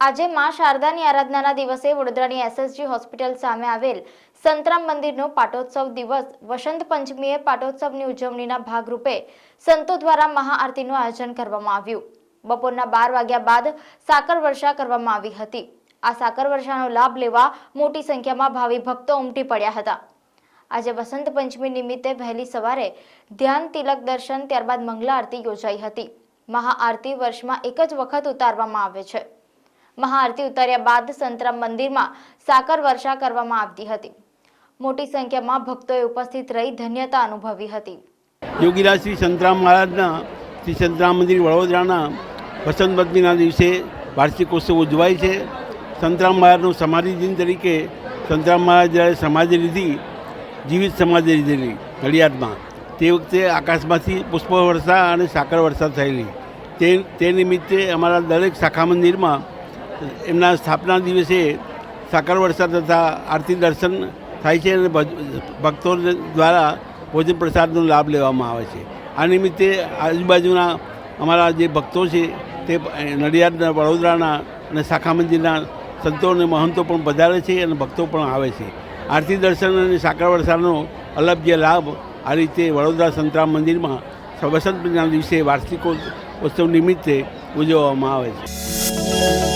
આજે માં શારદાની આરાધનાના દિવસે વડોદરાની એસએસજી હોસ્પિટલ સામે આવેલ સંતરામ મંદિરનો પાટોત્સવ દિવસ વસંત પંચમીએ પાટોત્સવની ઉજવણીના ભાગરૂપે સંતો દ્વારા મહાઆરતીનું આયોજન કરવામાં આવ્યું। બપોરના 12 વાગ્યા બાદ સાકર વર્ષા કરવામાં આવી હતી। આ સાકર વર્ષાનો લાભ લેવા મોટી સંખ્યામાં ભાવિ ભક્તો ઉમટી પડ્યા હતા। આજે વસંત પંચમી નિમિત્તે વહેલી સવારે ધ્યાન તિલક દર્શન ત્યારબાદ મંગલા આરતી યોજાઈ હતી। મહાઆરતી વર્ષમાં એક જ વખત ઉતારવામાં આવે છે। મહાઆરતી ઉતાર્યા બાદ સંતરામ મંદિરમાં સાકર વર્ષા કરવામાં આવતી હતી। મોટી સંખ્યામાં ભક્તોએ ઉપસ્થિત રહી ધન્યતા અનુભવી હતી। યોગીરાજ શ્રી સંતરામ મહારાજના શ્રી સંતરામ મંદિર વડોદરાના વસંત પંચમીના દિવસે વાર્ષિકોત્સવ ઉજવાય છે। સંતરામ મહારાજનો સમાધિ દિન તરીકે સંતરામ મહારાજ જ્યારે સમાધિ લીધી, જીવિત સમાધિ લીધેલી નડિયાદમાં, તે વખતે આકાશમાંથી પુષ્પ વર્ષા અને સાકર વર્ષા થયેલી। તે નિમિત્તે અમારા દરેક શાખા મંદિરમાં એમના સ્થાપના દિવસે સાકર વર્ષા તથા આરતી દર્શન થાય છે અને ભક્તો દ્વારા ભોજન પ્રસાદનો લાભ લેવામાં આવે છે। આ નિમિત્તે આજુબાજુના અમારા જે ભક્તો છે તે નડિયાદના, વડોદરાના અને શાખા મંદિરના સંતો અને મહંતો પણ પધારે છે અને ભક્તો પણ આવે છે। આરતી દર્શન અને સાકર વર્ષાનો અલભ્ય લાભ આ રીતે વડોદરા સંતરામ મંદિરમાં વસંત પંચમીના દિવસે વાર્ષિકોત્સવ નિમિત્તે ઉજવવામાં આવે છે।